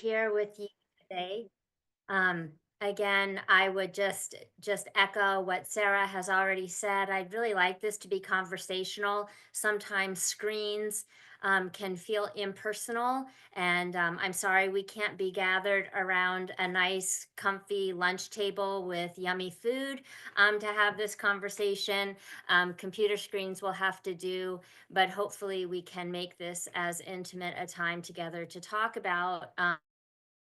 Here with you today. Um, Again, I would just echo what Sarah has already said. I'd really like this to be conversational. Sometimes screens can feel impersonal, and I'm sorry we can't be gathered around a nice, comfy lunch table with yummy food to have this conversation. Computer screens will have to do, but hopefully we can make this as intimate a time together to talk about.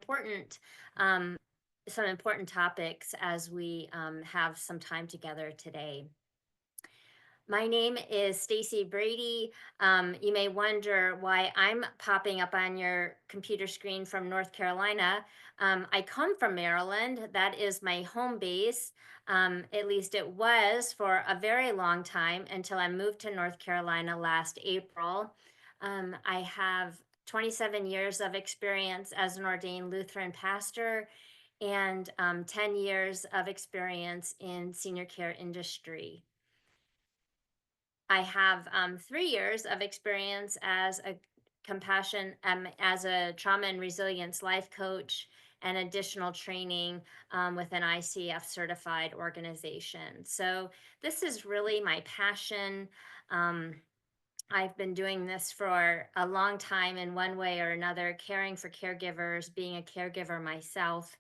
Important um, some important topics as we have some time together today. My name is Stacy Brady. You may wonder why I'm popping up on your computer screen from North Carolina. I come from Maryland. That is my home base. At least it was for a very long time until I moved to North Carolina last April. I have 27 years of experience as an ordained Lutheran pastor and 10 years of experience in senior care industry. I have 3 years of experience as a as a trauma and resilience life coach and additional training with an ICF certified organization. So this is really my passion. Um, I've been doing this for a long time in one way or another, caring for caregivers, being a caregiver myself.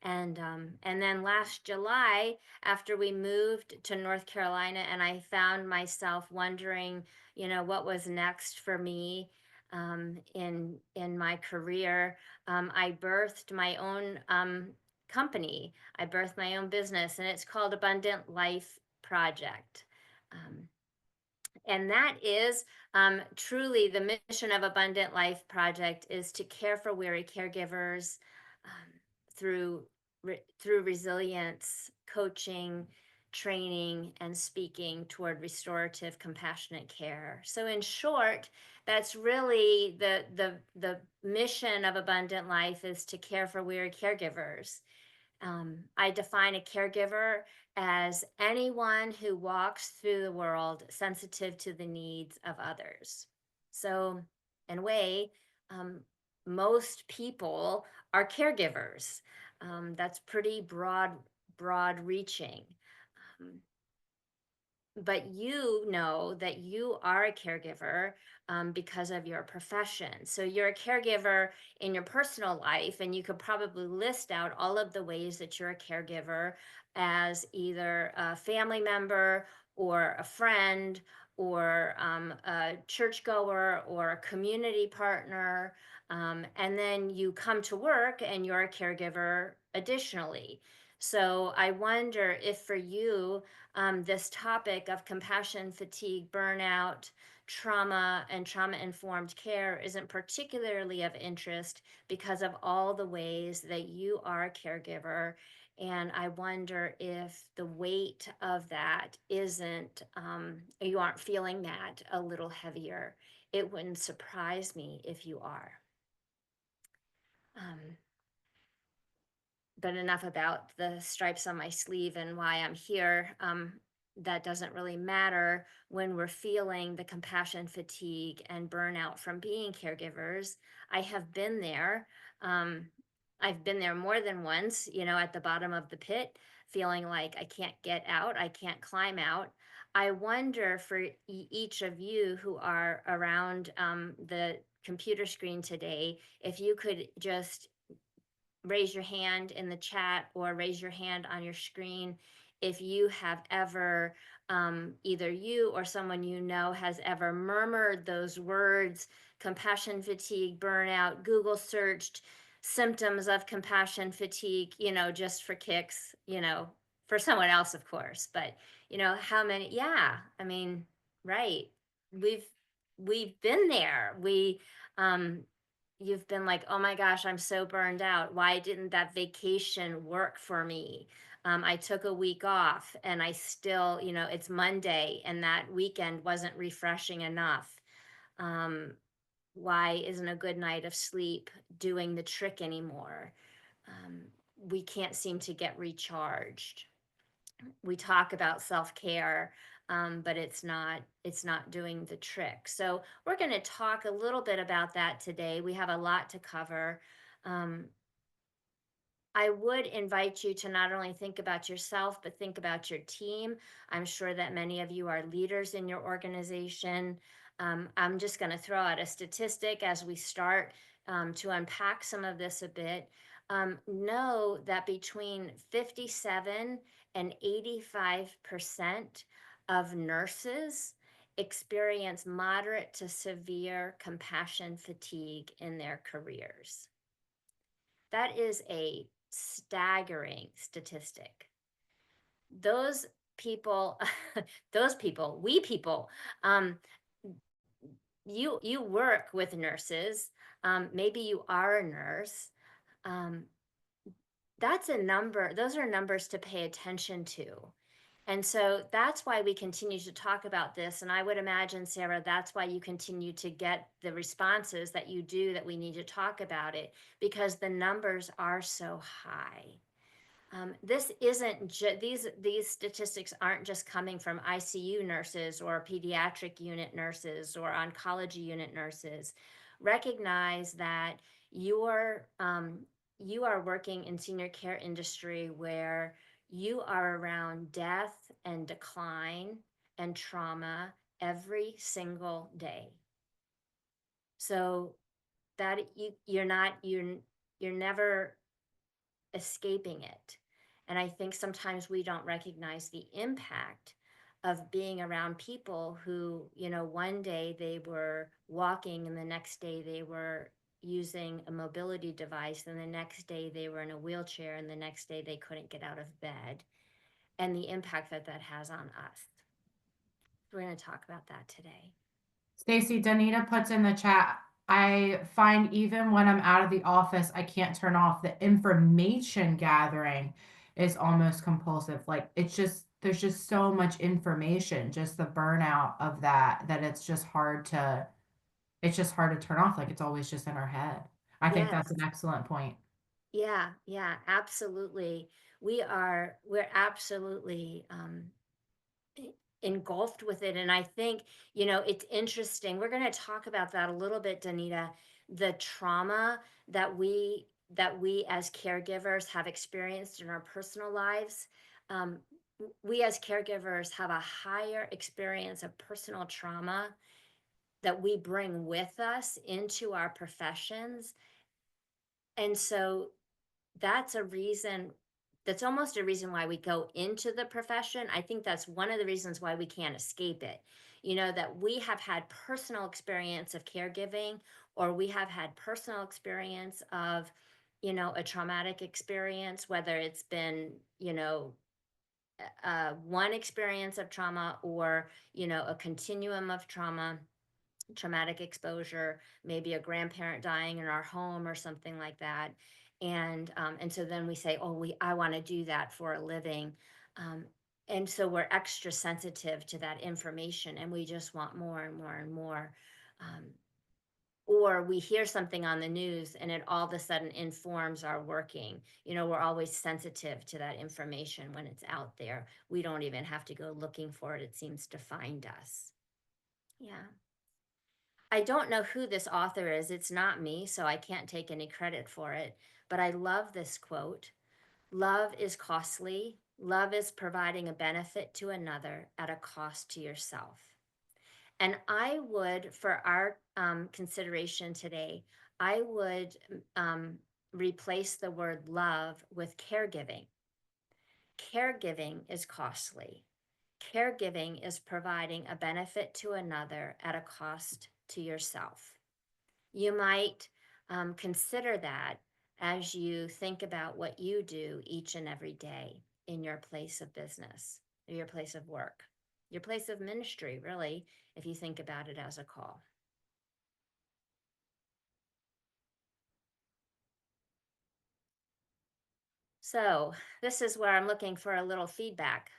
And then last July, after we moved to North Carolina, and I found myself wondering, what was next for me in my career. I birthed my own company. I birthed my own business, and it's called Abundant Life Project. Um, and that is truly the mission of Abundant Life Project is to care for weary caregivers through through resilience, coaching, training, and speaking toward restorative, compassionate care. So, in short, that's really the mission of Abundant Life is to care for weary caregivers. I define a caregiver as anyone who walks through the world sensitive to the needs of others. So, in a way, um, most people are caregivers. That's pretty broad reaching. Um, but you know that you are a caregiver because of your profession. So you're a caregiver in your personal life, and you could probably list out all of the ways that you're a caregiver as either a family member or a friend or a churchgoer or a community partner. And then you come to work and you're a caregiver additionally. So I wonder if for you, this topic of compassion, fatigue, burnout, trauma, and trauma informed care isn't particularly of interest because of all the ways that you are a caregiver. And I wonder if the weight of that isn't, you aren't feeling that a little heavier. It wouldn't surprise me if you are. Um, but enough about the stripes on my sleeve and why I'm here. That doesn't really matter when we're feeling the compassion fatigue and burnout from being caregivers. I have been there. Um, I've been there more than once, at the bottom of the pit, feeling like I can't get out, I can't climb out. I wonder for each of you who are around the computer screen today, if you could just raise your hand in the chat or raise your hand on your screen if you have ever, either you or someone you know has ever murmured those words, compassion fatigue, burnout, Google searched symptoms of compassion fatigue, just for kicks, for someone else, of course. But, how many? Yeah, I mean, right. We've, we've been there. Um, you've been like, oh my gosh, I'm so burned out. Why didn't that vacation work for me? I took a week off and I still, it's Monday and that weekend wasn't refreshing enough. Um, why isn't a good night of sleep doing the trick anymore? Um, we can't seem to get recharged. We talk about self-care, but it's not doing the trick. So we're going to talk a little bit about that today. We have a lot to cover. Um, I would invite you to not only think about yourself, but think about your team. I'm sure that many of you are leaders in your organization. I'm just going to throw out a statistic as we start to unpack some of this a bit. Know that between 57 and 85% of nurses experience moderate to severe compassion fatigue in their careers. That is a staggering statistic. Those people, we people, um, you work with nurses. Maybe you are a nurse. Um, that's a number. Those are numbers to pay attention to. And so that's why we continue to talk about this. And I would imagine, Sarah, that's why you continue to get the responses that you do, that we need to talk about it, because the numbers are so high. This isn't these statistics aren't just coming from ICU nurses or pediatric unit nurses or oncology unit nurses. Recognize that you're you are working in senior care industry where you are around death and decline and trauma every single day. So that you're never escaping it. And I think sometimes we don't recognize the impact of being around people who, one day they were walking and the next day they were using a mobility device and the next day they were in a wheelchair and the next day they couldn't get out of bed, and the impact that that has on us. We're going to talk about that today. Stacy, Danita puts in the chat, I find even when I'm out of the office, I can't turn off. The information gathering is almost compulsive. Like it's just, there's just so much information, just the burnout of that, that it's just hard to turn off. Like it's always just in our head. I think Yes. that's an excellent point. Yeah, absolutely. We're absolutely engulfed with it. And I think, it's interesting. We're going to talk about that a little bit, Danita. The trauma that we as caregivers have experienced in our personal lives. Um, we as caregivers have a higher experience of personal trauma that we bring with us into our professions. And so that's almost a reason why we go into the profession. I think that's one of the reasons why we can't escape it. That we have had personal experience of caregiving, or we have had personal experience of, a traumatic experience, whether it's been, one experience of trauma or, a continuum of trauma, traumatic exposure, maybe a grandparent dying in our home or something like that. And so then we say, oh, I want to do that for a living. Um, and so we're extra sensitive to that information, and we just want more and more and more. Or we hear something on the news and it all of a sudden informs our working. We're always sensitive to that information when it's out there. We don't even have to go looking for it. It seems to find us. Yeah. I don't know who this author is. It's not me, so I can't take any credit for it. But I love this quote. Love is costly. Love is providing a benefit to another at a cost to yourself. And I would, for our consideration today, I would replace the word love with caregiving. Caregiving is costly. Caregiving is providing a benefit to another at a cost to yourself. You might consider that as you think about what you do each and every day in your place of business, or your place of work, your place of ministry, really, if you think about it as a call. So, this is where I'm looking for a little feedback.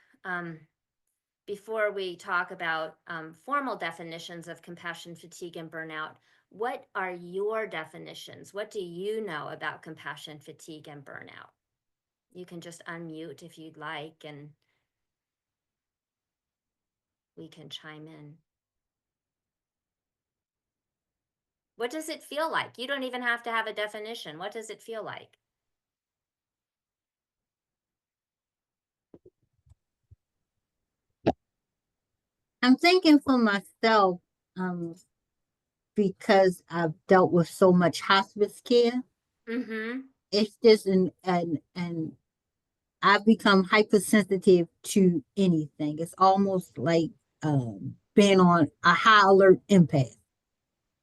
Before we talk about formal definitions of compassion fatigue and burnout, what are your definitions? What do you know about compassion fatigue and burnout? You can just unmute if you'd like, and we can chime in. What does it feel like? You don't even have to have a definition. What does it feel like? I'm thinking for myself, um, because I've dealt with so much hospice care. Mm-hmm. It's just and I've become hypersensitive to anything. It's almost like being on a high alert empath,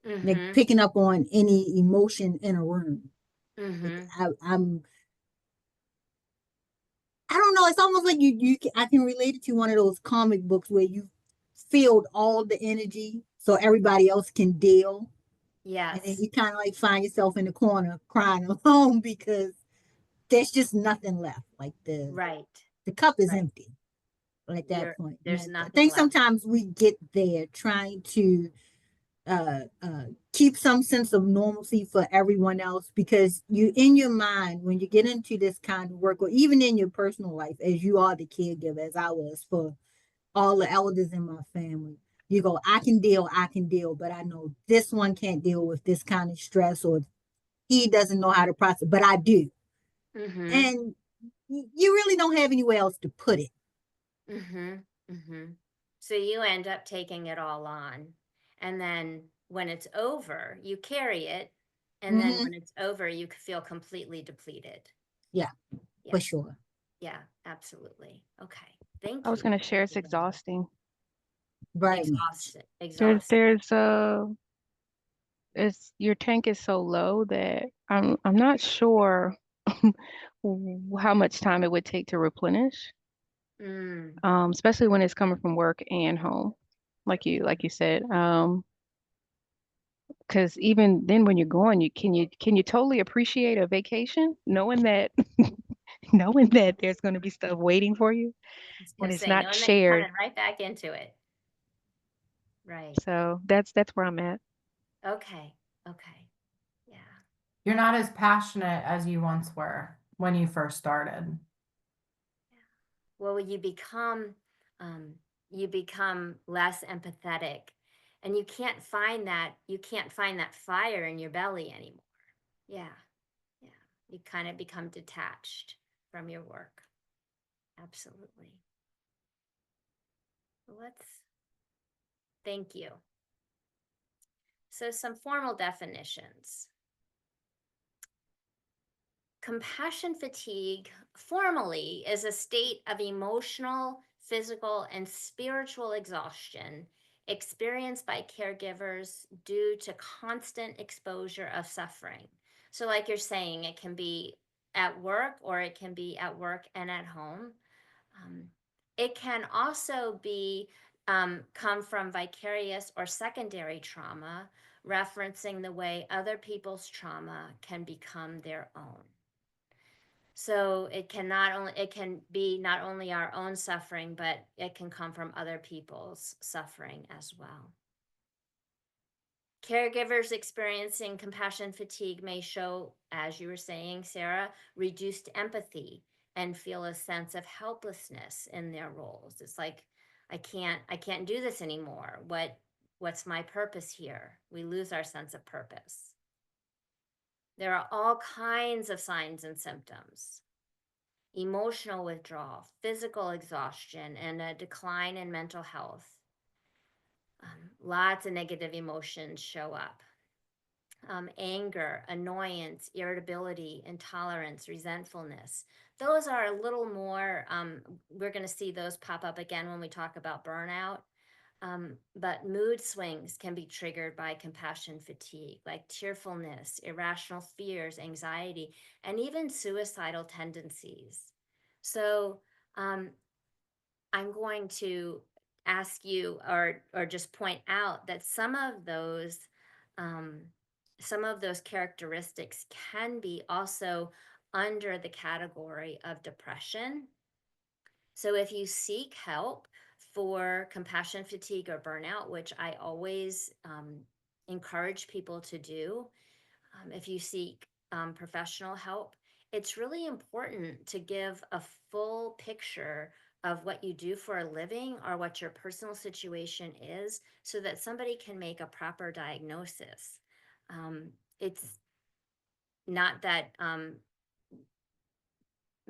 like Mm-hmm. picking up on any emotion in a room. Like Mm-hmm. I don't know. It's almost like I can relate it to one of those comic books where you feel all the energy so everybody else can deal. And then Yes. you kind of like find yourself in the corner crying alone because there's just nothing left. Like Right. the cup is Right. empty at that point. And There's I nothing think left. sometimes we get there trying to uh, uh, keep some sense of normalcy for everyone else because you in your mind when you get into this kind of work or even in your personal life as you are the caregiver as I was for all the elders in my family, you go, I can deal, but I know this one can't deal with this kind of stress or he doesn't know how to process, but I do. Mm-hmm. And you really don't have anywhere else to put it. Mm-hmm. Mm-hmm. So you end up taking it all on. And then when it's over, you carry it. And then Hmm. when it's over, you feel completely depleted. Yeah, Yeah. for sure. Yeah, absolutely. Okay. I Thank was you. gonna share Thank it's you, Linda. exhausting. Very much. Exhausted. There's Exhausted. there's it's your tank is so low that I'm not sure how much time it would take to replenish, Mm, especially when it's coming from work and home, like you said. Because even then when you're going, you totally appreciate a vacation, knowing that knowing that there's going to be stuff waiting for you I was and gonna it's say, not knowing that you're shared. coming right back into it. Right. So that's where I'm at. Okay. Okay. Yeah. You're not as passionate as you once were when you first started. Well, you become less empathetic, and you can't find that fire in your belly anymore. Yeah. Yeah. You kind of become detached from your work. Absolutely. Let's thank you. So some formal definitions. Compassion fatigue formally is a state of emotional, physical, and spiritual exhaustion experienced by caregivers due to constant exposure of suffering. So, like you're saying, it can be at work or it can be at work and at home. Um, it can also be come from vicarious or secondary trauma, referencing the way other people's trauma can become their own. So it can be not only our own suffering, but it can come from other people's suffering as well. Caregivers experiencing compassion fatigue may show, as you were saying, Sarah, reduced empathy and feel a sense of helplessness in their roles. It's like, I can't do this anymore. What's my purpose here? We lose our sense of purpose. There are all kinds of signs and symptoms: emotional withdrawal, physical exhaustion, and a decline in mental health. Lots of negative emotions show up: anger, annoyance, irritability, intolerance, resentfulness. Those are a little more, we're going to see those pop up again when we talk about burnout. But mood swings can be triggered by compassion fatigue, like tearfulness, irrational fears, anxiety, and even suicidal tendencies. So I'm going to ask you or just point out that um, some of those characteristics can be also under the category of depression. So if you seek help for compassion fatigue or burnout, which I always encourage people to do, if you seek professional help, it's really important to give a full picture of what you do for a living or what your personal situation is so that somebody can make a proper diagnosis. It's not that,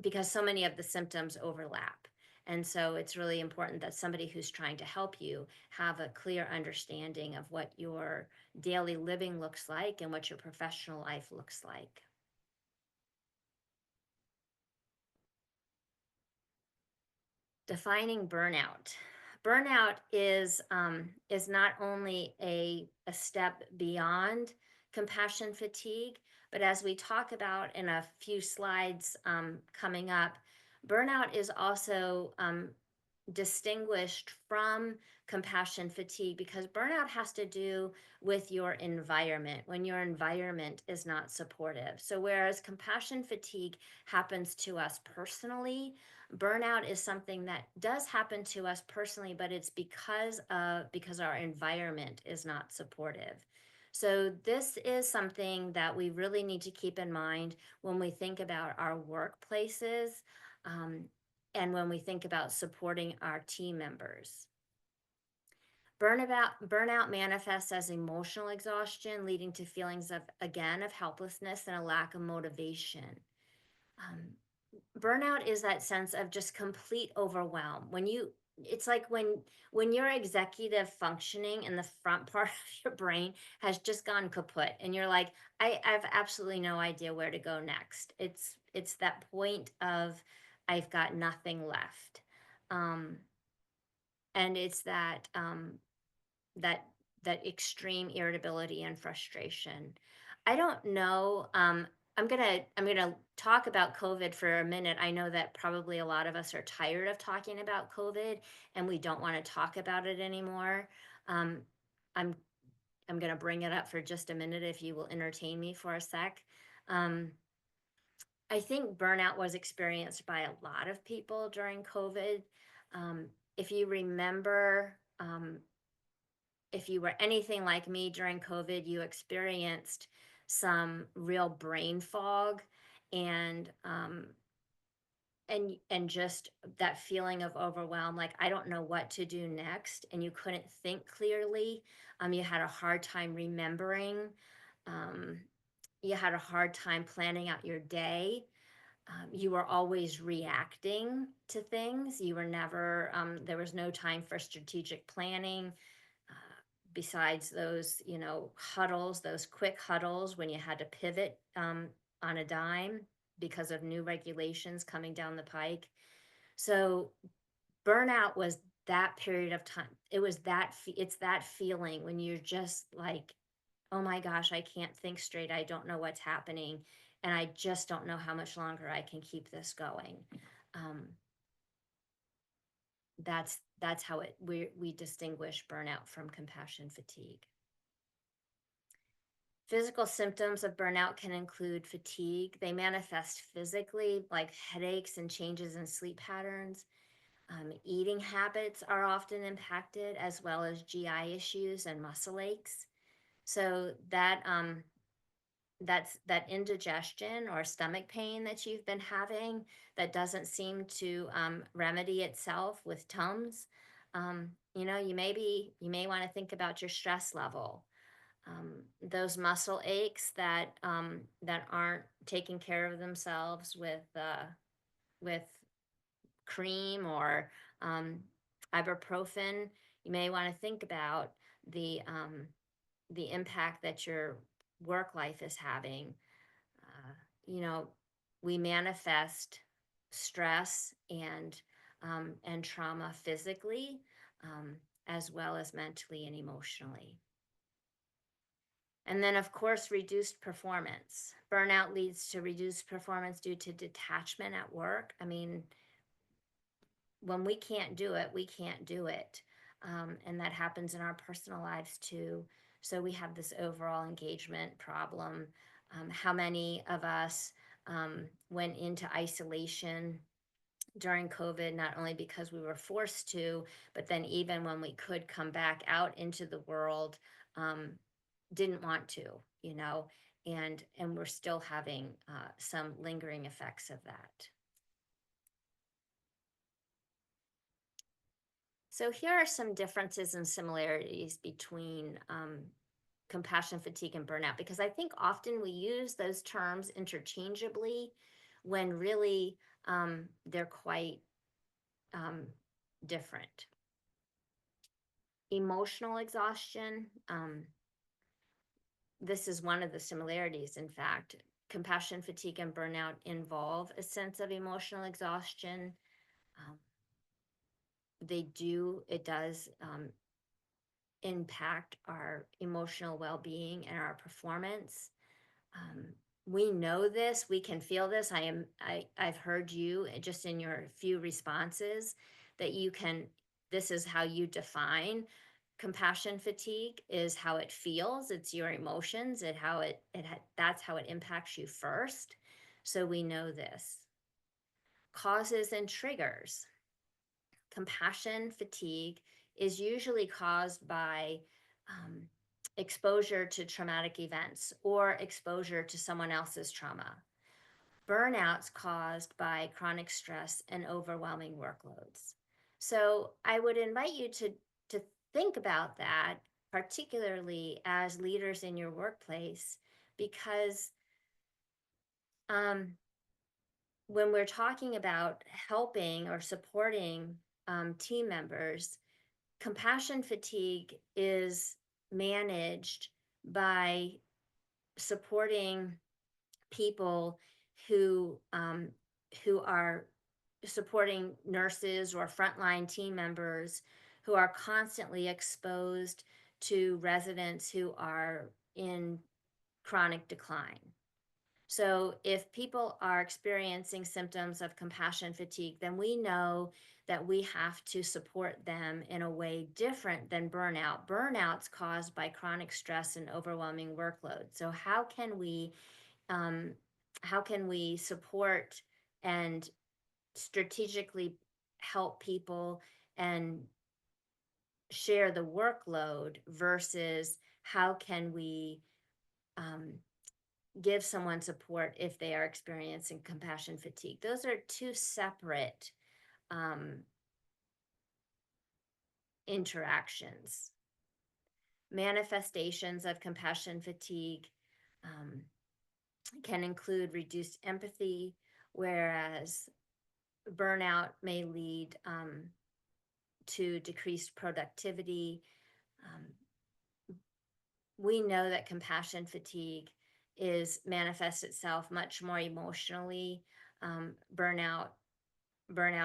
because so many of the symptoms overlap. And so it's really important that somebody who's trying to help you have a clear understanding of what your daily living looks like and what your professional life looks like. Defining burnout. Burnout is not only a step beyond compassion fatigue, but as we talk about in a few slides coming up, burnout is also distinguished from compassion fatigue because burnout has to do with your environment when your environment is not supportive. So whereas compassion fatigue happens to us personally, burnout is something that does happen to us personally, but it's because our environment is not supportive. So this is something that we really need to keep in mind when we think about our workplaces, and when we think about supporting our team members. Burnout manifests as emotional exhaustion, leading to feelings of helplessness and a lack of motivation. Burnout is that sense of just complete overwhelm. It's like when your executive functioning in the front part of your brain has just gone kaput and you're like, I've absolutely no idea where to go next. It's that point of I've got nothing left. And it's that that extreme irritability and frustration. I don't know. I'm gonna talk about COVID for a minute. I know that probably a lot of us are tired of talking about COVID, and we don't want to talk about it anymore. Um, I'm I'm gonna bring it up for just a minute if you will entertain me for a sec. Um, I think burnout was experienced by a lot of people during COVID. If you remember, if you were anything like me during COVID, you experienced some real brain fog and and just that feeling of overwhelm, like I don't know what to do next, and you couldn't think clearly. You had a hard time remembering. Um, you had a hard time planning out your day. You were always reacting to things. You were never, there was no time for strategic planning, besides those, huddles, those quick huddles when you had to pivot on a dime because of new regulations coming down the pike. So burnout was that period of time. It was it's that feeling when you're just like, oh my gosh, I can't think straight. I don't know what's happening. And I just don't know how much longer I can keep this going. That's how we distinguish burnout from compassion fatigue. Physical symptoms of burnout can include fatigue. They manifest physically, like headaches and changes in sleep patterns. Eating habits are often impacted, as well as GI issues and muscle aches. So that's that indigestion or stomach pain that you've been having that doesn't seem to remedy itself with Tums. You may want to think about your stress level. Those muscle aches that aren't taking care of themselves with cream or ibuprofen. You may want to think about the impact that your work life is having. We manifest stress and trauma physically, as well as mentally and emotionally. And then, of course, reduced performance. Burnout leads to reduced performance due to detachment at work. I mean, when we can't do it, we can't do it. And that happens in our personal lives too. So we have this overall engagement problem. How many of us went into isolation during COVID, not only because we were forced to, but then even when we could come back out into the world, didn't want to, and we're still having some lingering effects of that. So here are some differences and similarities between compassion fatigue and burnout, because I think often we use those terms interchangeably when really they're quite different. Emotional exhaustion. This is one of the similarities, in fact. Compassion fatigue and burnout involve a sense of emotional exhaustion. It does impact our emotional well-being and our performance. We know this, we can feel this. I've heard you just in your few responses that this is how you define compassion fatigue, is how it feels. It's your emotions, that's how it impacts you first. So we know this. Causes and triggers. Compassion fatigue is usually caused by exposure to traumatic events or exposure to someone else's trauma. Burnouts caused by chronic stress and overwhelming workloads. So I would invite you to think about that, particularly as leaders in your workplace, because when we're talking about helping or supporting team members, compassion fatigue is managed by supporting people who are supporting nurses or frontline team members who are constantly exposed to residents who are in chronic decline. So if people are experiencing symptoms of compassion fatigue, then we know that we have to support them in a way different than burnout. Burnout's caused by chronic stress and overwhelming workload. So how can we support and strategically help people and share the workload versus how can we give someone support if they are experiencing compassion fatigue? Those are two separate interactions. Manifestations of compassion fatigue can include reduced empathy, whereas burnout may lead to decreased productivity. We know that compassion fatigue manifests itself much more emotionally. Burnout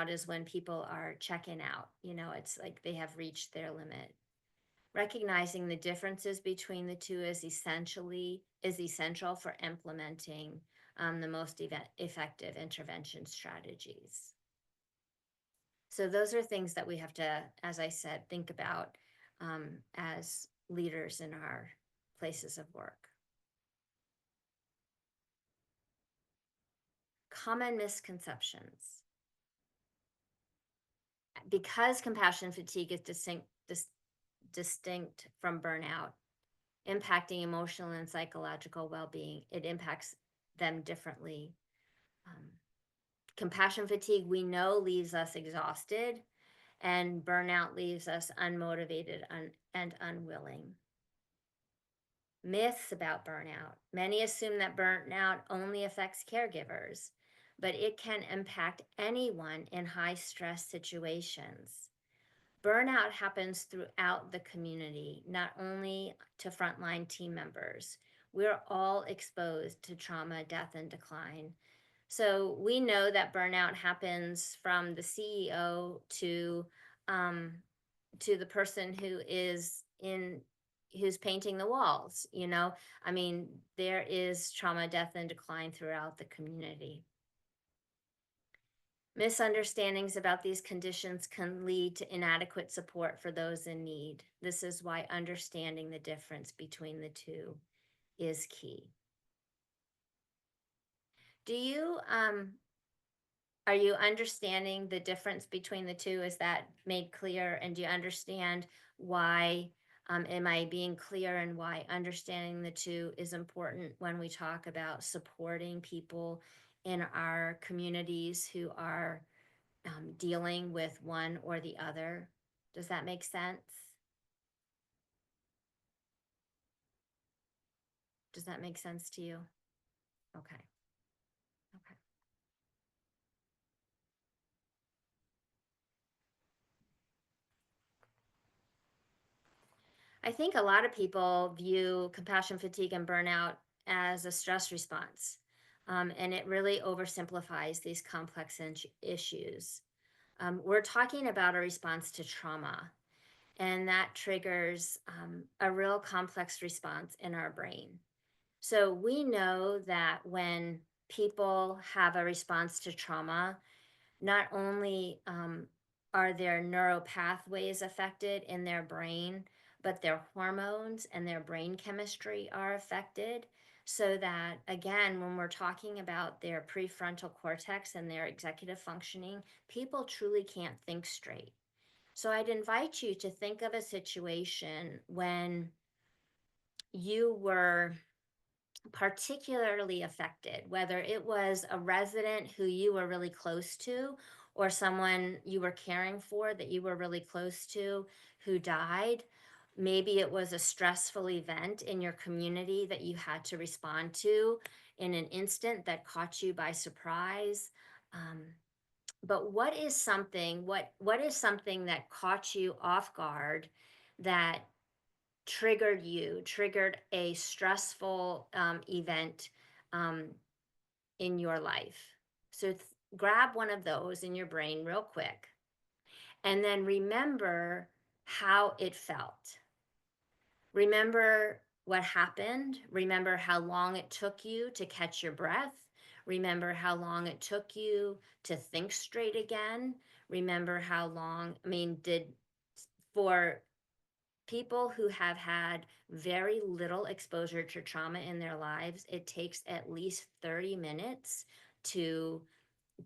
is when people are checking out. It's like they have reached their limit. Recognizing the differences between the two is essential for implementing the most effective intervention strategies. So those are things that we have to, as I said, think about as leaders in our places of work. Common misconceptions. Because compassion fatigue is distinct from burnout, impacting emotional and psychological well-being, it impacts them differently. Compassion fatigue, we know, leaves us exhausted, and burnout leaves us unmotivated and unwilling. Myths about burnout. Many assume that burnout only affects caregivers, but it can impact anyone in high stress situations. Burnout happens throughout the community, not only to frontline team members. We're all exposed to trauma, death, and decline. So we know that burnout happens from the CEO to the person who's painting the walls. There is trauma, death, and decline throughout the community. Misunderstandings about these conditions can lead to inadequate support for those in need. This is why understanding the difference between the two is key. Are you understanding the difference between the two? Is that made clear? And do you understand why, am I being clear in why understanding the two is important when we talk about supporting people in our communities who are dealing with one or the other? Does that make sense? Does that make sense to you? Okay. Okay. I think a lot of people view compassion fatigue and burnout as a stress response. And it really oversimplifies these complex issues. We're talking about a response to trauma, and that triggers a real complex response in our brain. So we know that when people have a response to trauma, not only are their neural pathways affected in their brain, but their hormones and their brain chemistry are affected. So that, again, when we're talking about their prefrontal cortex and their executive functioning, people truly can't think straight. So I'd invite you to think of a situation when you were particularly affected, whether it was a resident who you were really close to or someone you were caring for that you were really close to who died. Maybe it was a stressful event in your community that you had to respond to in an instant that caught you by surprise. But what is something that caught you off guard that triggered a stressful event um, in your life? So grab one of those in your brain real quick and then remember how it felt. Remember what happened. Remember how long it took you to catch your breath. Remember how long it took you to think straight again. Remember how long, for people who have had very little exposure to trauma in their lives, it takes at least 30 minutes to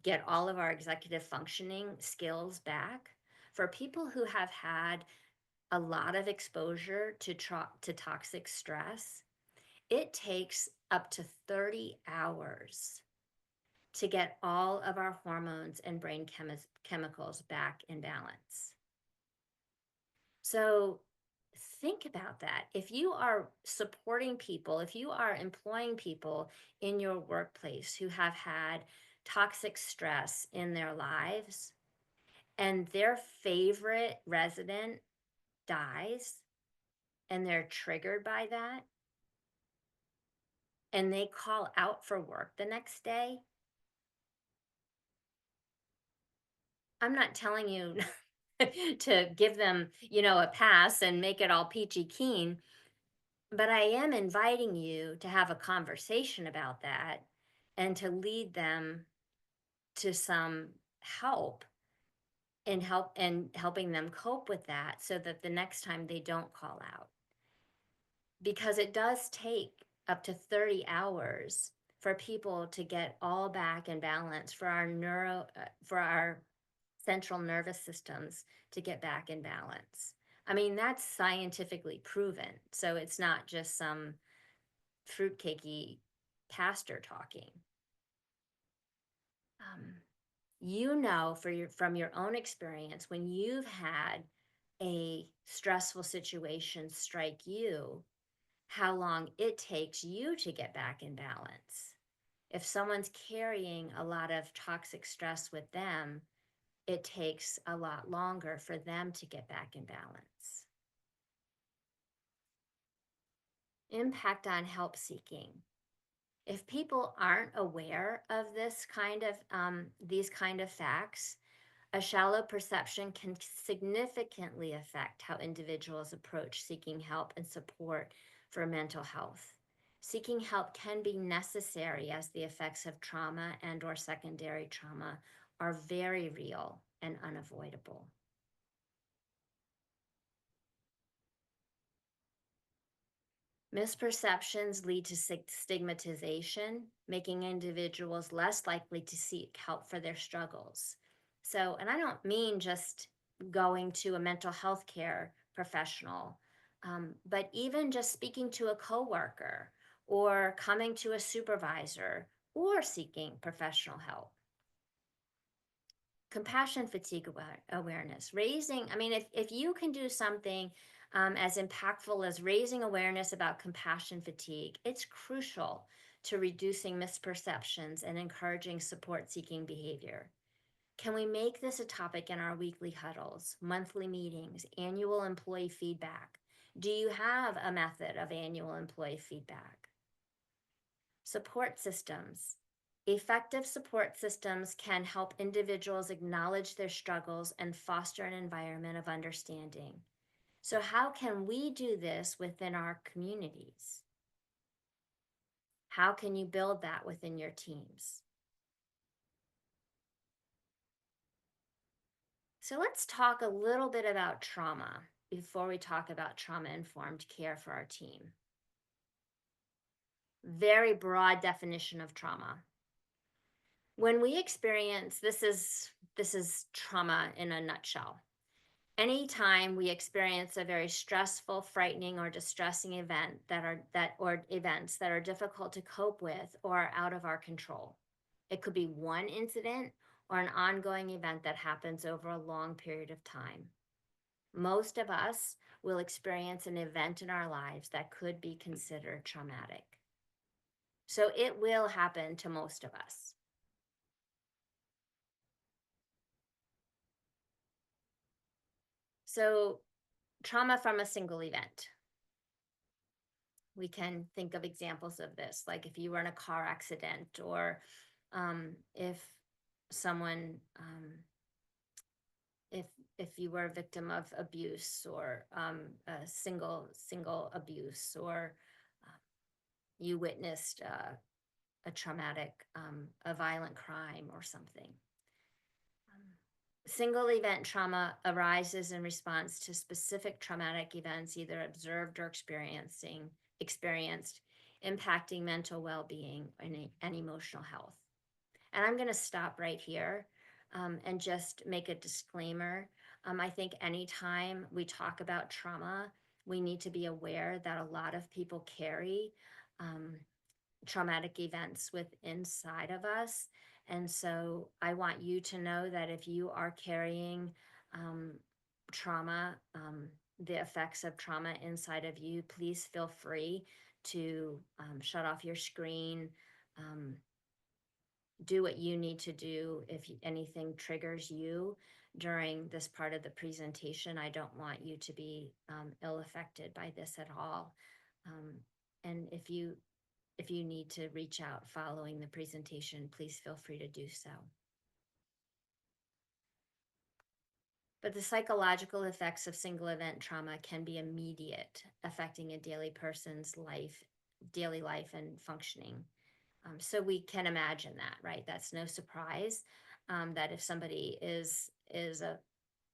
get all of our executive functioning skills back. For people who have had a lot of exposure to toxic stress, it takes up to 30 hours to get all of our hormones and brain chemicals back in balance. So think about that. If you are supporting people, if you are employing people in your workplace who have had toxic stress in their lives and their favorite resident dies and they're triggered by that and they call out for work the next day, I'm not telling you to give them, a pass and make it all peachy keen. But I am inviting you to have a conversation about that and to lead them to some help and helping them cope with that so that the next time they don't call out. Because it does take up to 30 hours for people to get all back in balance, for our central nervous systems to get back in balance. That's scientifically proven. So it's not just some fruitcakey pastor talking. From your own experience, when you've had a stressful situation strike you, how long it takes you to get back in balance. If someone's carrying a lot of toxic stress with them, it takes a lot longer for them to get back in balance. Impact on help seeking. If people aren't aware of these kind of facts, a shallow perception can significantly affect how individuals approach seeking help and support for mental health. Seeking help can be necessary as the effects of trauma and/or secondary trauma are very real and unavoidable. Misperceptions lead to stigmatization, making individuals less likely to seek help for their struggles. So, and I don't mean just going to a mental health care professional, but even just speaking to a coworker or coming to a supervisor or seeking professional help. Compassion fatigue awareness, if you can do something as impactful as raising awareness about compassion fatigue, it's crucial to reducing misperceptions and encouraging support-seeking behavior. Can we make this a topic in our weekly huddles, monthly meetings, annual employee feedback? Do you have a method of annual employee feedback? Support systems. Effective support systems can help individuals acknowledge their struggles and foster an environment of understanding. So how can we do this within our communities? How can you build that within your teams? So let's talk a little bit about trauma before we talk about trauma-informed care for our team. Very broad definition of trauma. When we experience, this is trauma in a nutshell. Anytime we experience a very stressful, frightening, or distressing event or events that are difficult to cope with or are out of our control. It could be one incident or an ongoing event that happens over a long period of time. Most of us will experience an event in our lives that could be considered traumatic. So it will happen to most of us. So trauma from a single event. We can think of examples of this, like if you were in a car accident, or if someone, if you were a victim of abuse, or a single abuse, or you witnessed a traumatic, a violent crime or something. Single event trauma arises in response to specific traumatic events, either observed or experienced, impacting mental well-being and emotional health. And I'm going to stop right here and just make a disclaimer. I think anytime we talk about trauma, we need to be aware that a lot of people carry traumatic events inside of us. And so I want you to know that if you are carrying trauma, the effects of trauma inside of you, please feel free to shut off your screen, do what you need to do. If anything triggers you during this part of the presentation, I don't want you to be ill-affected by this at all. And if you need to reach out following the presentation, please feel free to do so. But the psychological effects of single event trauma can be immediate, affecting a daily life and functioning. So we can imagine that, right? That's no surprise that if somebody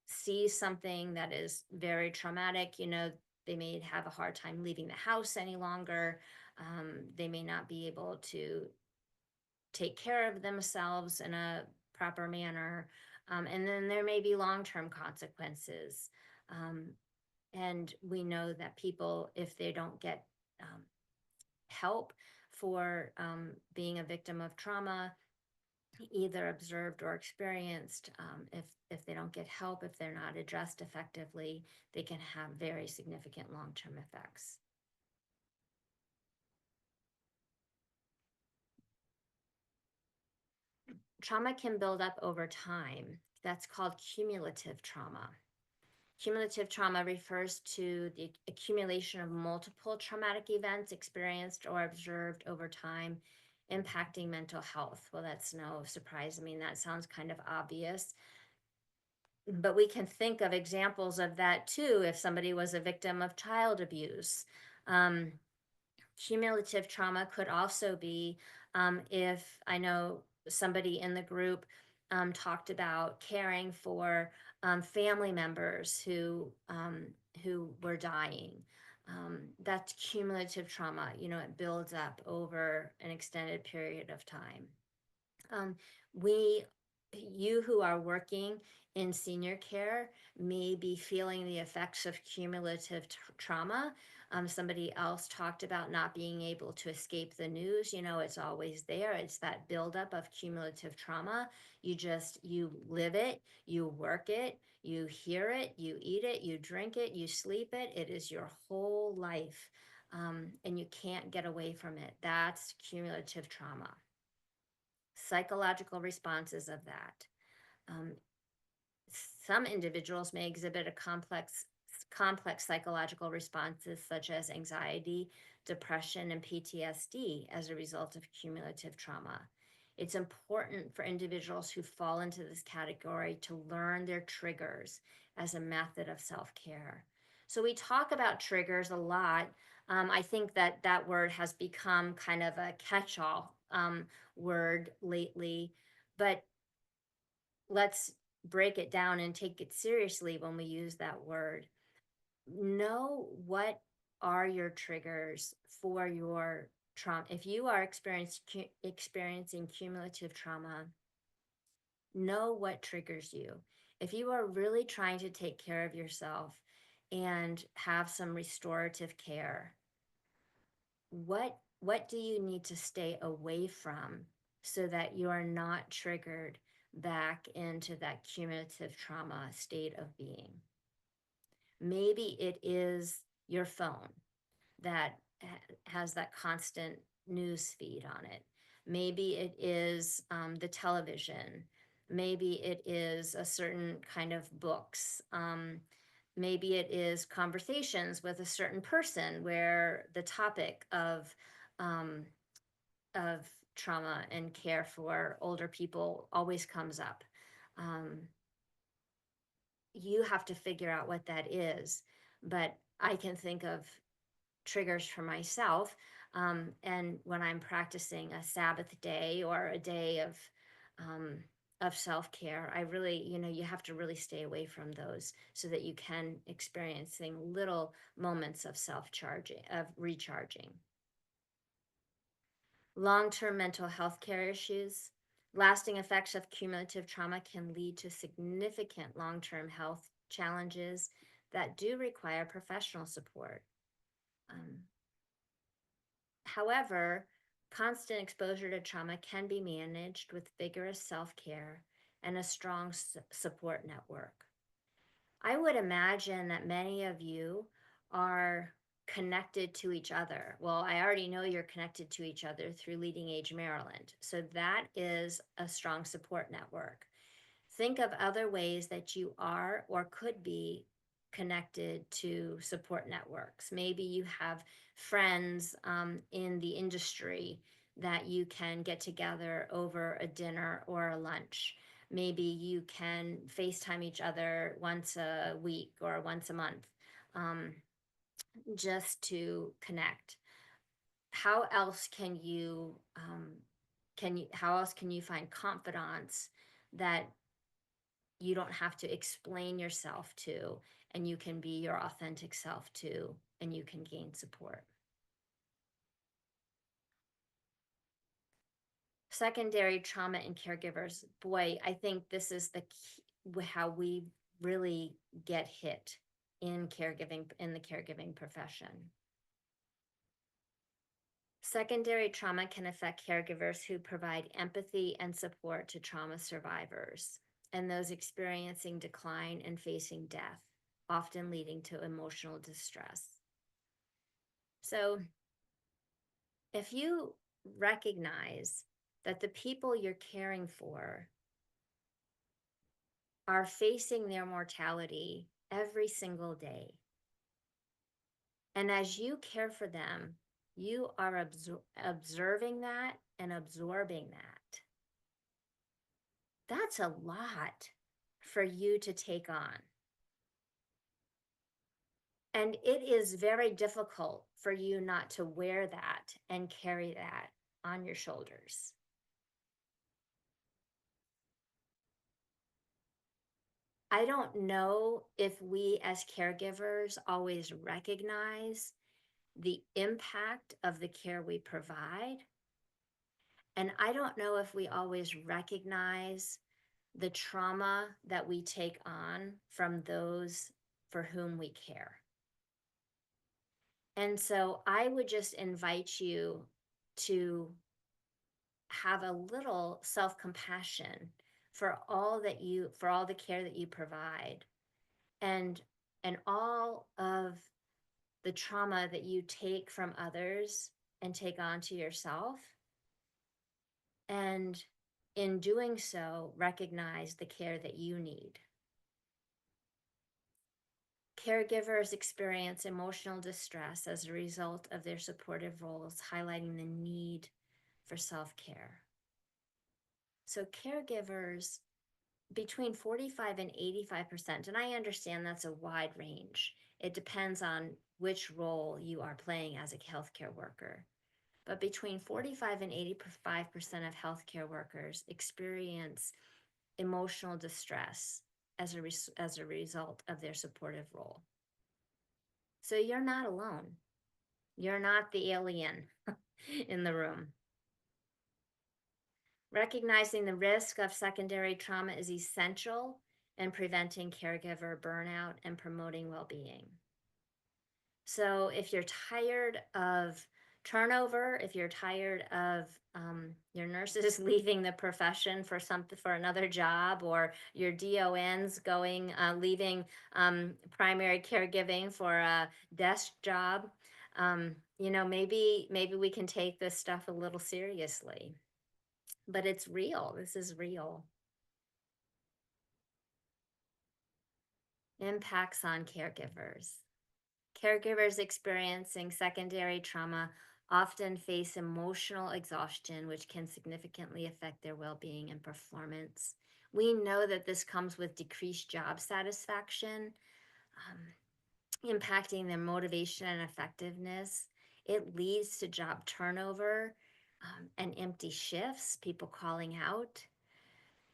sees something that is very traumatic, they may have a hard time leaving the house any longer. They may not be able to take care of themselves in a proper manner. And then there may be long-term consequences. And we know that people, if they don't get help for being a victim of trauma, either observed or experienced, if they don't get help, if they're not addressed effectively, they can have very significant long-term effects. Trauma can build up over time. That's called cumulative trauma. Cumulative trauma refers to the accumulation of multiple traumatic events experienced or observed over time, impacting mental health. Well, that's no surprise. I mean, that sounds kind of obvious, but we can think of examples of that too. If somebody was a victim of child abuse, cumulative trauma could also be if I know somebody in the group talked about caring for family members who were dying. That's cumulative trauma. It builds up over an extended period of time. We you who are working in senior care may be feeling the effects of cumulative trauma. Somebody else talked about not being able to escape the news. You know, it's always there. It's that buildup of cumulative trauma. You live it, you work it, you hear it, you eat it, you drink it, you sleep it. It is your whole life. And you can't get away from it. That's cumulative trauma. Psychological responses of that. Um, some individuals may exhibit a complex psychological responses such as anxiety, depression, and PTSD as a result of cumulative trauma. It's important for individuals who fall into this category to learn their triggers as a method of self-care. So we talk about triggers a lot. I think that word has become kind of a catch-all word lately, but let's break it down and take it seriously when we use that word. Know what are your triggers for your trauma. If you are experiencing cumulative trauma, know what triggers you. If you are really trying to take care of yourself and have some restorative care, what do you need to stay away from so that you are not triggered back into that cumulative trauma state of being? Maybe it is your phone that has that constant news feed on it. Maybe it is the television. Maybe it is a certain kind of books. Maybe it is conversations with a certain person where the topic um, of trauma and care for older people always comes up. You have to figure out what that is, but I can think of triggers for myself. And when I'm practicing a Sabbath day or a day of self-care, I really, you have to really stay away from those so that you can experiencing little moments of self-charging, of recharging. Long-term mental health care issues. Lasting effects of cumulative trauma can lead to significant long-term health challenges that do require professional support. However, constant exposure to trauma can be managed with vigorous self-care and a strong support network. I would imagine that many of you are connected to each other. Well, I already know you're connected to each other through Leading Age Maryland. So that is a strong support network. Think of other ways that you are or could be connected to support networks. Maybe you have friends in the industry that you can get together over a dinner or a lunch. Maybe you can FaceTime each other once a week or once a month just to connect. How else can you find confidants that you don't have to explain yourself to, and you can be your authentic self to, and you can gain support? Secondary trauma in caregivers. Boy, I think this is the key, how we really get hit in the caregiving profession. Secondary trauma can affect caregivers who provide empathy and support to trauma survivors and those experiencing decline and facing death, often leading to emotional distress. So, if you recognize that the people you're caring for are facing their mortality every single day, and as you care for them, you are observing that and absorbing that. That's a lot for you to take on. And it is very difficult for you not to wear that and carry that on your shoulders. I don't know if we as caregivers always recognize the impact of the care we provide. And I don't know if we always recognize the trauma that we take on from those for whom we care. And so I would just invite you to have a little self-compassion for all the care that you provide, and all of the trauma that you take from others and take onto yourself. And in doing so, recognize the care that you need. Caregivers experience emotional distress as a result of their supportive roles, highlighting the need for self-care. So caregivers, between 45 and 85%, and I understand that's a wide range. It depends on which role you are playing as a healthcare worker. But between 45 and 85% of healthcare workers experience emotional distress as a result of their supportive role. So you're not alone. You're not the alien in the room. Recognizing the risk of secondary trauma is essential in preventing caregiver burnout and promoting well-being. So if you're tired of turnover, if you're tired of your nurses leaving the profession for another job, or your DONs leaving primary caregiving for a desk job, maybe we can take this stuff a little seriously. But it's real. This is real. Impacts on caregivers. Caregivers experiencing secondary trauma often face emotional exhaustion, which can significantly affect their well-being and performance. We know that this comes with decreased job satisfaction, impacting their motivation and effectiveness. It leads to job turnover and empty shifts, people calling out.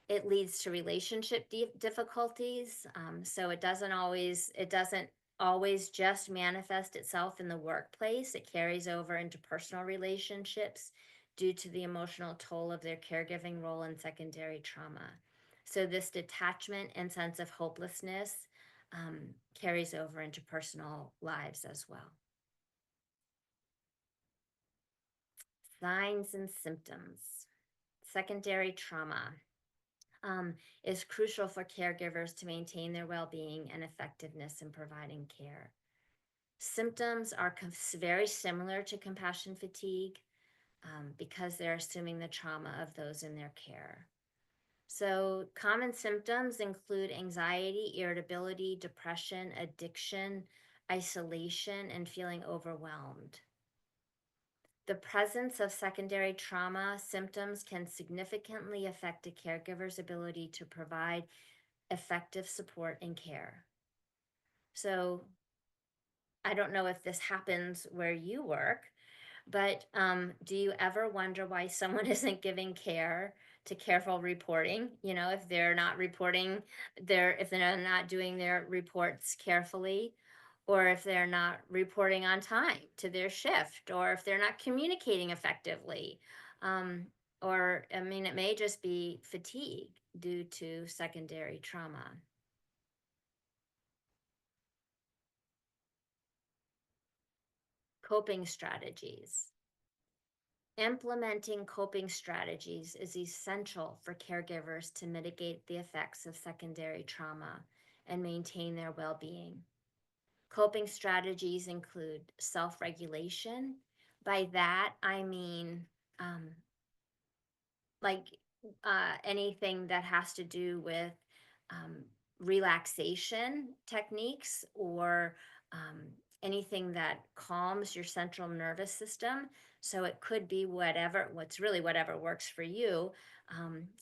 It leads to relationship difficulties. So it doesn't always just manifest itself in the workplace. It carries over into personal relationships due to the emotional toll of their caregiving role in secondary trauma. So this detachment and sense of hopelessness carries over into personal lives as well. Signs and symptoms. Secondary trauma is crucial for caregivers to maintain their well-being and effectiveness in providing care. Symptoms are very similar to compassion fatigue because they're assuming the trauma of those in their care. So common symptoms include anxiety, irritability, depression, addiction, isolation, and feeling overwhelmed. The presence of secondary trauma symptoms can significantly affect a caregiver's ability to provide effective support and care. So I don't know if this happens where you work, but do you ever wonder why someone isn't giving care to careful reporting? If they're not reporting if they're not doing their reports carefully, or if they're not reporting on time to their shift, or if they're not communicating effectively. It may just be fatigue due to secondary trauma. Coping strategies. Implementing coping strategies is essential for caregivers to mitigate the effects of secondary trauma and maintain their well-being. Coping strategies include self-regulation. By that, I mean anything that has to do with relaxation techniques, or anything that calms your central nervous system. So it could be whatever works for you.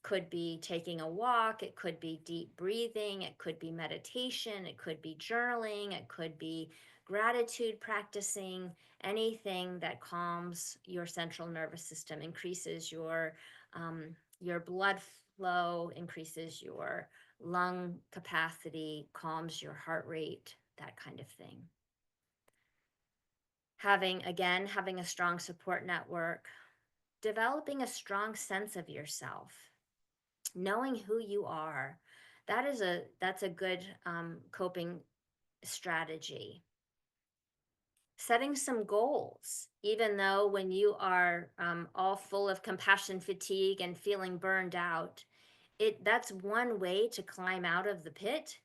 Could be taking a walk, it could be deep breathing, it could be meditation, it could be journaling, it could be gratitude practicing. Anything that calms your central nervous system, increases your blood flow, increases your lung capacity, calms your heart rate, that kind of thing. Having a strong support network, developing a strong sense of yourself. knowing who you are, that's a good coping strategy. Setting some goals, even though when you are all full of compassion fatigue and feeling burned out, that's one way to climb out of the pit,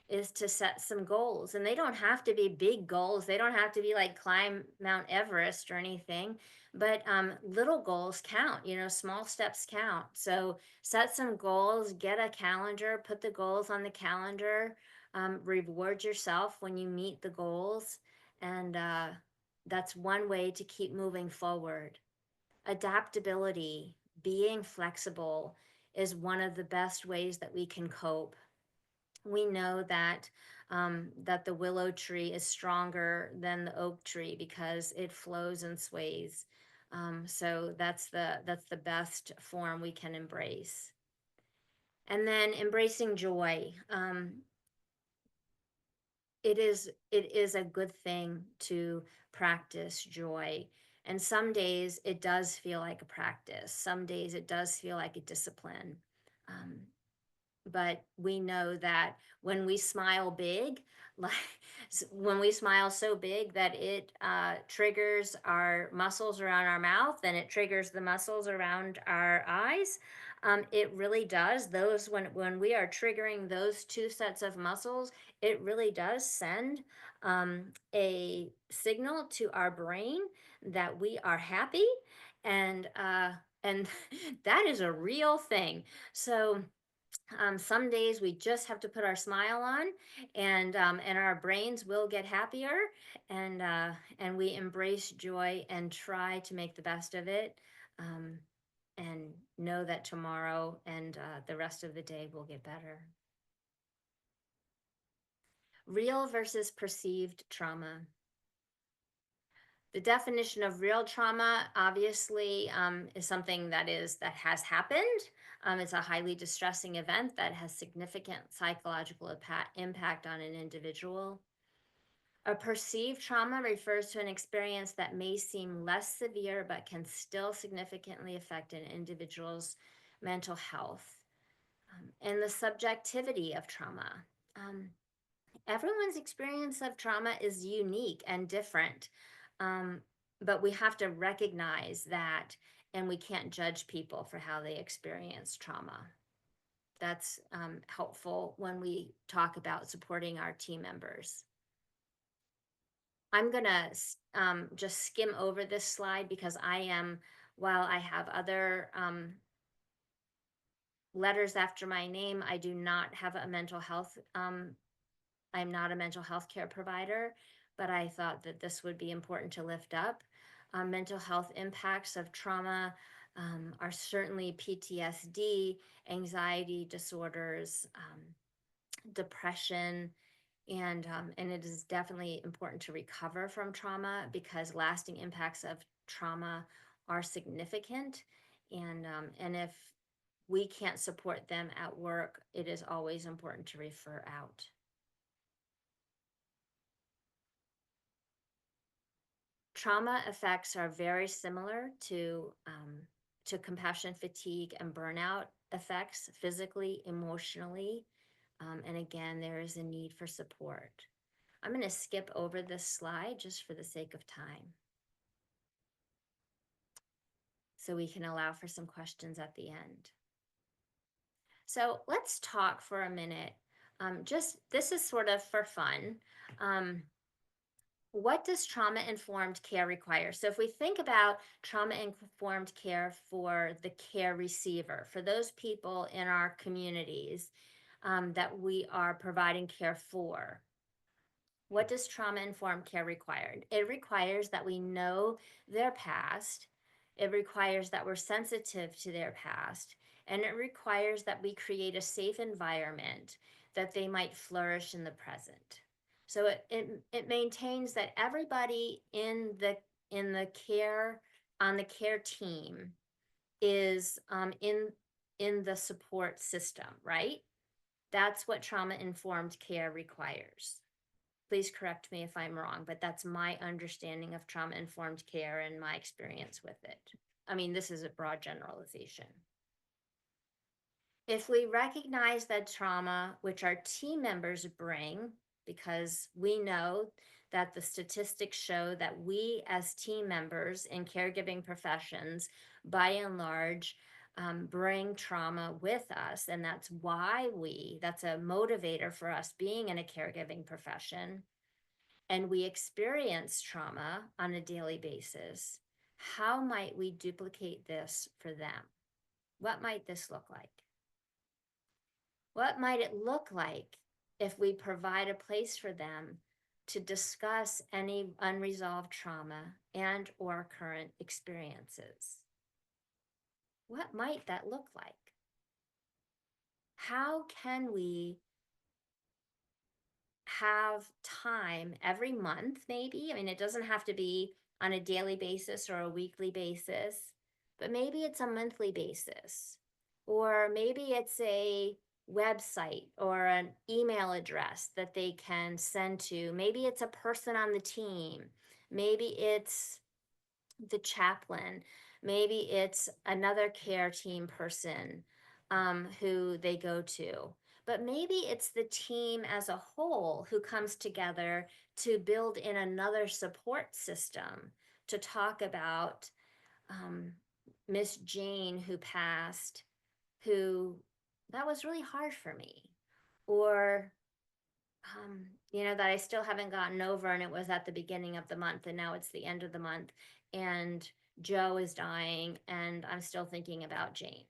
is to set some goals. And they don't have to be big goals. They don't have to be like climb Mount Everest or anything, but little goals count, small steps count. So set some goals, get a calendar, put the goals on the calendar, reward yourself when you meet the goals. And that's one way to keep moving forward. Adaptability, being flexible, is one of the best ways that we can cope. We know that that the willow tree is stronger than the oak tree because it flows and sways. So that's the best form we can embrace. And then embracing joy. It is a good thing to practice joy. And some days it does feel like a practice. Some days it does feel like a discipline. But we know that when we smile big, like when we smile so big that it triggers our muscles around our mouth and it triggers the muscles around our eyes, it really does. Those when we are triggering those two sets of muscles, it really does send a signal to our brain that we are happy, and that is a real thing. So some days we just have to put our smile on, and our brains will get happier, and we embrace joy and try to make the best of it, and know that tomorrow and the rest of the day will get better. Real versus perceived trauma. The definition of real trauma, obviously, is something that has happened. It's a highly distressing event that has significant psychological impact on an individual. A perceived trauma refers to an experience that may seem less severe but can still significantly affect an individual's mental health. And the subjectivity of trauma. Everyone's experience of trauma is unique and different. But we have to recognize that, and we can't judge people for how they experience trauma. That's helpful when we talk about supporting our team members. I'm gonna just skim over this slide because while I have other letters after my name, I do not have a mental health, I'm not a mental health care provider, but I thought that this would be important to lift up. Mental health impacts of trauma are certainly PTSD, anxiety disorders, depression, and it is definitely important to recover from trauma because lasting impacts of trauma are significant, and if we can't support them at work, it is always important to refer out. Trauma effects are very similar to compassion fatigue and burnout effects, physically, emotionally. And again, there is a need for support. I'm going to skip over this slide just for the sake of time, so we can allow for some questions at the end. So let's talk for a minute. This is sort of for fun. What does trauma-informed care require? So if we think about trauma-informed care for the care receiver, for those people in our communities that we are providing care for, what does trauma-informed care require? It requires that we know their past. It requires that we're sensitive to their past. And it requires that we create a safe environment that they might flourish in the present. So it maintains that everybody in the care, on the care team, is in the support system, right? That's what trauma-informed care requires. Please correct me if I'm wrong, but that's my understanding of trauma-informed care and my experience with it. I mean, this is a broad generalization. if we recognize that trauma which our team members bring, because we know that the statistics show that we as team members in caregiving professions, by and large, bring trauma with us, and that's a motivator for us being in a caregiving profession, and we experience trauma on a daily basis. How might we duplicate this for them? What might this look like? What might it look like if we provide a place for them to discuss any unresolved trauma and or current experiences? What might that look like? How can we have time every month, maybe? I mean, it doesn't have to be on a daily basis or a weekly basis, but maybe it's a monthly basis, or maybe it's a website or an email address that they can send to. Maybe it's a person on the team. Maybe it's the chaplain. Maybe it's another care team person who they go to. But maybe it's the team as a whole who comes together to build in another support system to talk about Miss Jane who passed, who that was really hard for me. Or that I still haven't gotten over, and it was at the beginning of the month, and now it's the end of the month, and Joe is dying, and I'm still thinking about Jane.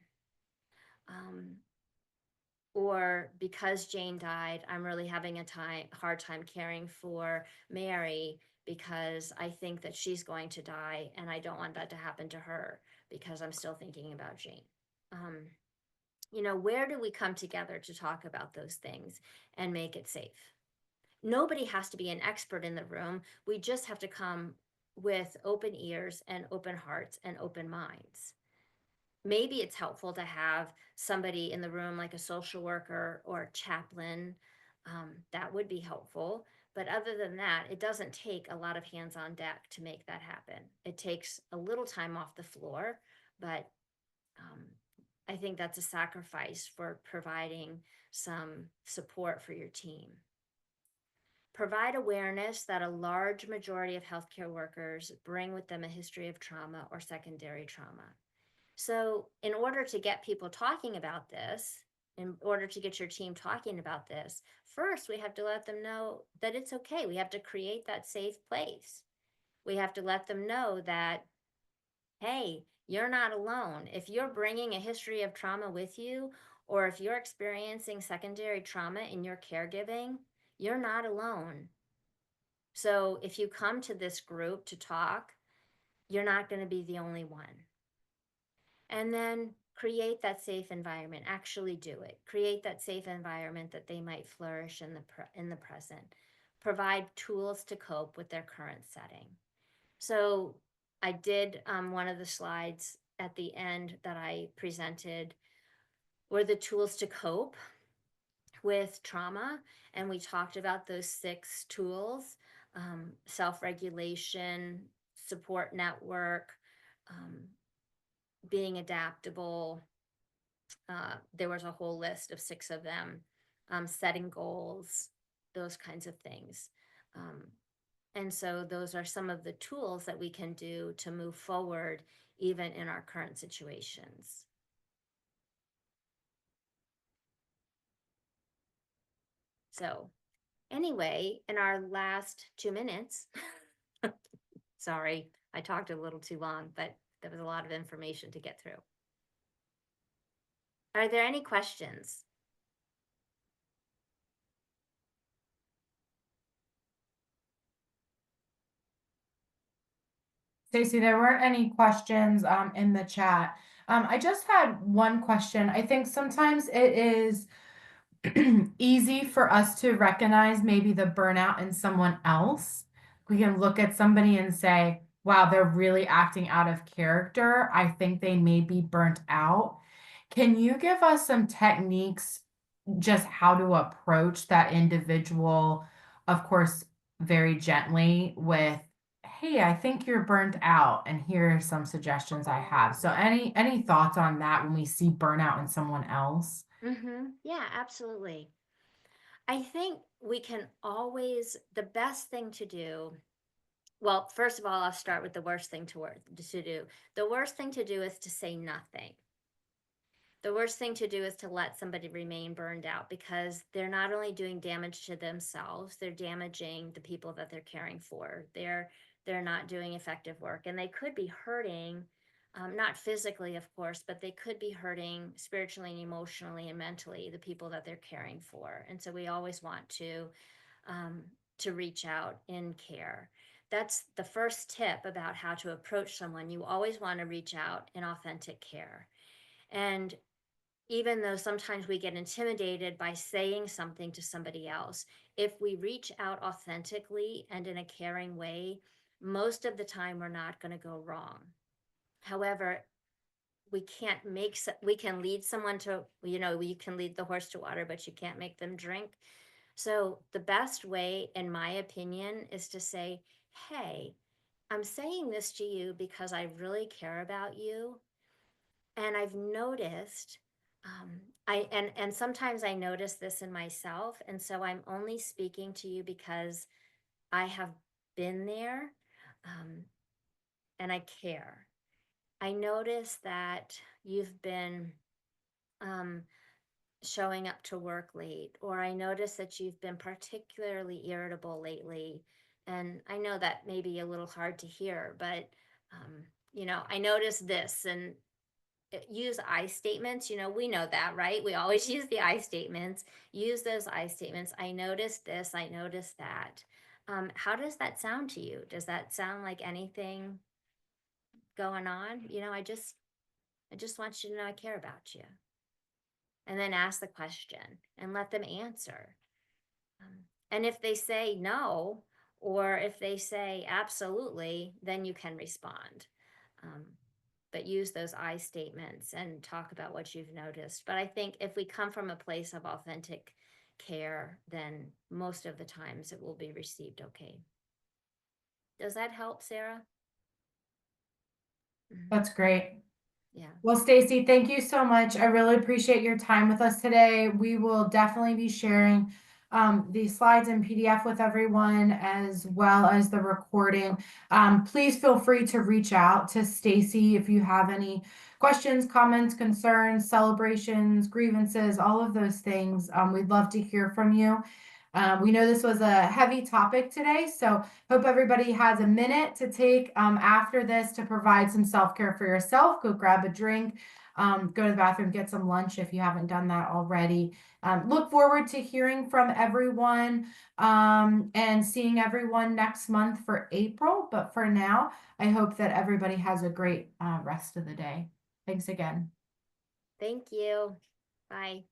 Or because Jane died, I'm really having a hard time caring for Mary because I think that she's going to die, and I don't want that to happen to her because I'm still thinking about Jane. Where do we come together to talk about those things and make it safe? Nobody has to be an expert in the room. We just have to come with open ears and open hearts and open minds. Maybe it's helpful to have somebody in the room like a social worker or a chaplain. That would be helpful. But other than that, it doesn't take a lot of hands on deck to make that happen. It takes a little time off the floor, but I think that's a sacrifice for providing some support for your team. Provide awareness that a large majority of healthcare workers bring with them a history of trauma or secondary trauma. So in order to get people talking about this, in order to get your team talking about this, first we have to let them know that it's okay. We have to create that safe place. We have to let them know that, hey, you're not alone. If you're bringing a history of trauma with you, or if you're experiencing secondary trauma in your caregiving, you're not alone. So if you come to this group to talk, you're not going to be the only one. And then create that safe environment. Actually do it. Create that safe environment that they might flourish in the present. Provide tools to cope with their current setting. So I did one of the slides at the end that I presented were the tools to cope with trauma, and we talked about those 6 tools: self-regulation, support network, being adaptable. There was a whole list of 6 of them, setting goals, those kinds of things. And so those are some of the tools that we can do to move forward even in our current situations. So anyway, in our last 2 minutes, sorry, I talked a little too long, but there was a lot of information to get through. Are there any questions? Stacey, there weren't any questions in the chat. I just had one question. I think sometimes it is easy for us to recognize maybe the burnout in someone else. We can look at somebody and say, wow, they're really acting out of character. I think they may be burnt out. Can you give us some techniques, just how to approach that individual, of course, very gently with, hey, I think you're burnt out, and here are some suggestions I have. So any thoughts on that when we see burnout in someone else? Yeah, absolutely. I think we can always, the best thing to do, well, first of all, I'll start with the worst thing to do. The worst thing to do is to say nothing. The worst thing to do is to let somebody remain burned out, because they're not only doing damage to themselves, they're damaging the people that they're caring for. They're not doing effective work, and they could be hurting, not physically, of course, but they could be hurting spiritually and emotionally and mentally the people that they're caring for. And so we always want um, to reach out in care. That's the first tip about how to approach someone. You always want to reach out in authentic care. And even though sometimes we get intimidated by saying something to somebody else, if we reach out authentically and in a caring way, most of the time we're not going to go wrong. However, we can lead someone to, you can lead the horse to water, but you can't make them drink. So the best way, in my opinion, is to say, hey, I'm saying this to you because I really care about you. And I've noticed, and sometimes I notice this in myself. And so I'm only speaking to you because I have been there, um, and I care. I notice that you've been, um, showing up to work late, or I notice that you've been particularly irritable lately. And I know that may be a little hard to hear, but, I notice this, and use I statements. We know that, right? We always use the I statements. Use those I statements. I noticed this, I noticed that. How does that sound to you? Does that sound like anything going on? I just want you to know I care about you. And then ask the question and let them answer. And if they say no, or if they say absolutely, then you can respond. Um, but use those I statements and talk about what you've noticed. But I think if we come from a place of authentic care, then most of the times it will be received okay. Does that help, Sarah? That's great. Yeah. Well, Stacy, thank you so much. I really appreciate your time with us today. We will definitely be sharing these slides in PDF with everyone, as well as the recording. Please feel free to reach out to Stacy if you have any questions, comments, concerns, celebrations, grievances, all of those things. We'd love to hear from you. We know this was a heavy topic today, so hope everybody has a minute to take after this to provide some self-care for yourself. Go grab a drink, go to the bathroom, get some lunch if you haven't done that already. Look forward to hearing from everyone and seeing everyone next month for April. But for now, I hope that everybody has a great rest of the day. Thanks again. Thank you. Bye.